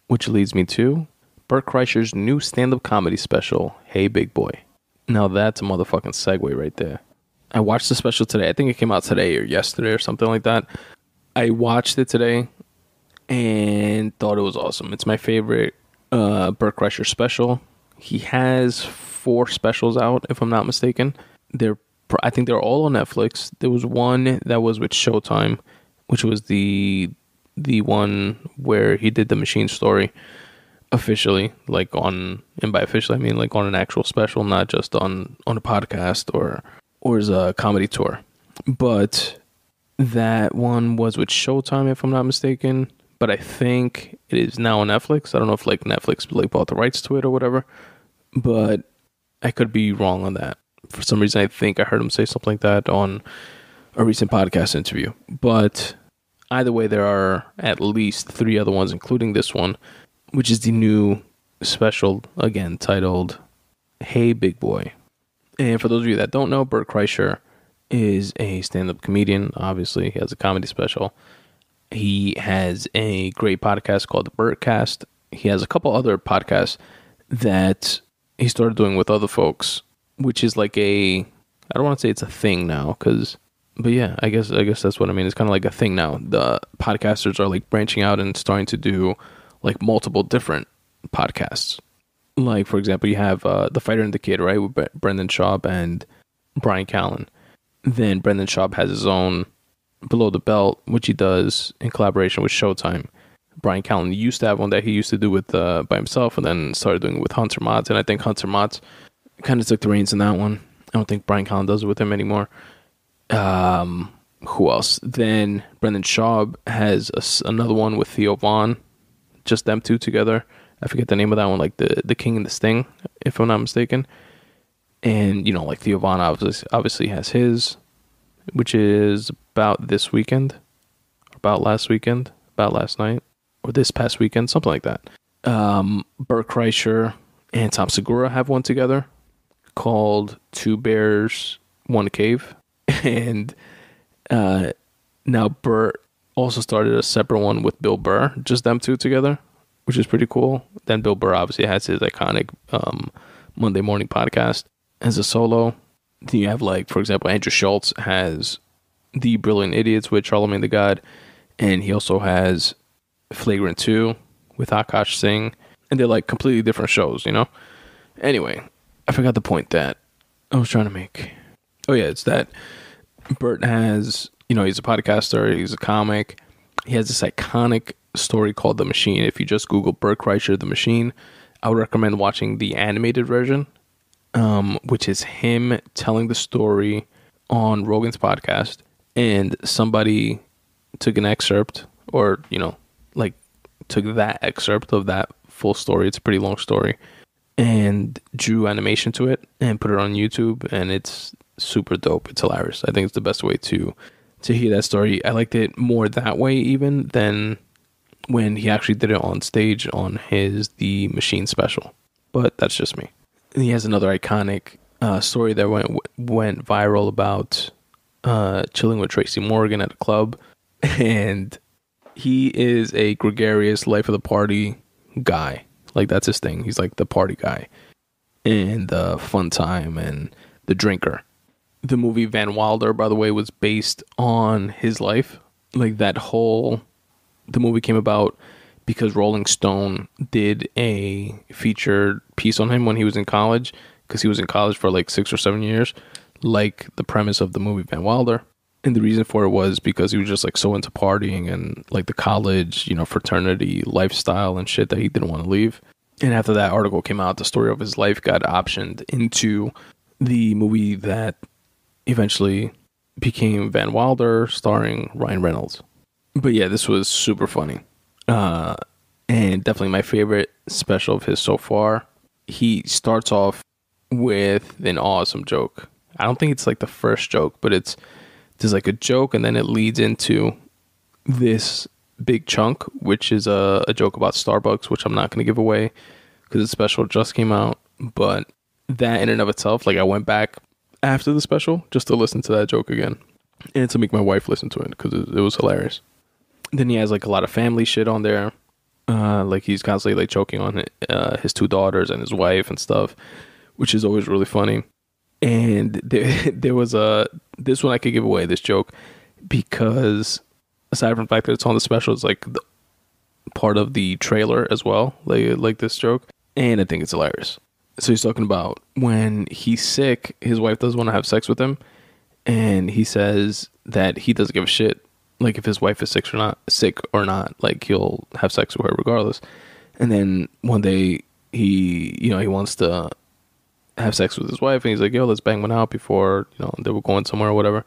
which leads me to Bert Kreischer's new stand-up comedy special, Hey Big Boy. Now that's a motherfucking segue right there. I watched the special today. I think it came out today or yesterday or something like that. I watched it today and thought it was awesome. It's my favorite Bert Kreischer special. He has 4 specials out, if I'm not mistaken. I think they're all on Netflix. There was one that was with Showtime, which was the one where he did the Machine story officially, and by officially I mean like on an actual special, not just on a podcast or as a comedy tour. But that one was with Showtime, if I'm not mistaken. But I think it is now on Netflix. I don't know if Netflix bought the rights to it or whatever, but I could be wrong on that. For some reason, I think I heard him say something like that on a recent podcast interview. But either way, there are at least 3 other ones, including this one, which is the new special, again, titled Hey Big Boy. And for those of you that don't know, Bert Kreischer is a stand-up comedian. Obviously, he has a comedy special. He has a great podcast called The Bertcast. He has a couple other podcasts that he started doing with other folks, which is like I don't want to say it's a thing now, but yeah, I guess that's what I mean. It's kind of like a thing now. The podcasters are like branching out and starting to do like multiple different podcasts. Like, for example, you have The Fighter and the Kid, right, with Brendan Schaub and Brian Callen. Then Brendan Schaub has his own Below the Belt, which he does in collaboration with Showtime. Brian Callen used to have one that he used to do with by himself, and then started doing it with Hunter Motz. And I think Hunter Motz kind of took the reins in that one. I don't think Brian Callen does it with him anymore. Who else? Then Brendan Schaub has another one with Theo Vaughn, just them two together. I forget the name of that one, like the King and the Sting, if I'm not mistaken. And like Theo Vaughn obviously has his, which is about this weekend, about last weekend, about last night, or this past weekend, something like that. Bert Kreischer and Tom Segura have one together called Two Bears, One Cave. And now Bert also started a separate one with Bill Burr, just them two together, which is pretty cool. Then Bill Burr obviously has his iconic Monday morning podcast as a solo. Then you have, for example, Andrew Schultz has The Brilliant Idiots with Charlamagne the God, and he also has Flagrant 2 with Akash Singh, and they're completely different shows, Anyway, I forgot the point that I was trying to make. Oh yeah, it's that Bert has, he's a podcaster, he's a comic. He has this iconic story called The Machine. If you just Google Bert Kreischer, The Machine, I would recommend watching the animated version, which is him telling the story on Rogan's podcast, and somebody took an excerpt or, took that excerpt of that full story. It's a pretty long story, and drew animation to it and put it on YouTube, and it's super dope. It's hilarious. I think it's the best way to hear that story. I liked it more that way even than when he actually did it on stage on The Machine special. But that's just me. And he has another iconic story that went viral about chilling with Tracy Morgan at a club. And he is a gregarious, life of the party guy. That's his thing. He's the party guy and the fun time and the drinker. The movie Van Wilder, by the way, was based on his life. The movie came about because Rolling Stone did a featured piece on him when he was in college, because he was in college for 6 or 7 years, the premise of the movie Van Wilder. And the reason for it was because he was just so into partying and the college, fraternity lifestyle and shit that he didn't want to leave. And after that article came out, the story of his life got optioned into the movie that eventually became Van Wilder, starring Ryan Reynolds. But yeah, this was super funny. And definitely my favorite special of his so far. He starts off with an awesome joke. I don't think it's the first joke, but there's a joke, and then it leads into this big chunk, which is a joke about Starbucks, which I'm not going to give away because the special just came out. But that in and of itself, I went back after the special just to listen to that joke again, and to make my wife listen to it because it was hilarious. Then he has a lot of family shit on there. Like he's constantly like choking on his two daughters and his wife and stuff, which is always really funny. And there was this one I could give away, this joke, because aside from the fact that it's on the special, it's like part of the trailer as well, like this joke, and I think it's hilarious. So he's talking about when he's sick, his wife doesn't want to have sex with him, and he says that he doesn't give a shit, like if his wife is sick or not, like he'll have sex with her regardless. And then one day he wants to have sex with his wife, and he's like, yo, let's bang one out before they were going somewhere or whatever.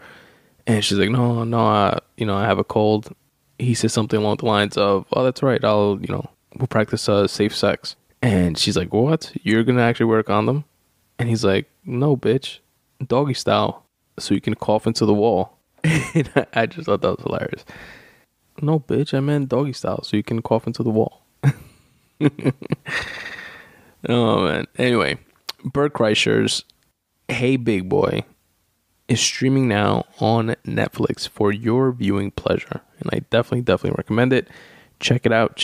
And she's like, no, I have a cold. He says something along the lines of, oh, that's right, we'll practice safe sex. And she's like, what, you're gonna actually wear a condom? And he's like, no, bitch, doggy style, so you can cough into the wall. And I just thought that was hilarious. No, bitch, I meant doggy style, so you can cough into the wall. Oh man. Anyway, Bert Kreischer's Hey Big Boy is streaming now on Netflix for your viewing pleasure, and I definitely recommend it. Check it out.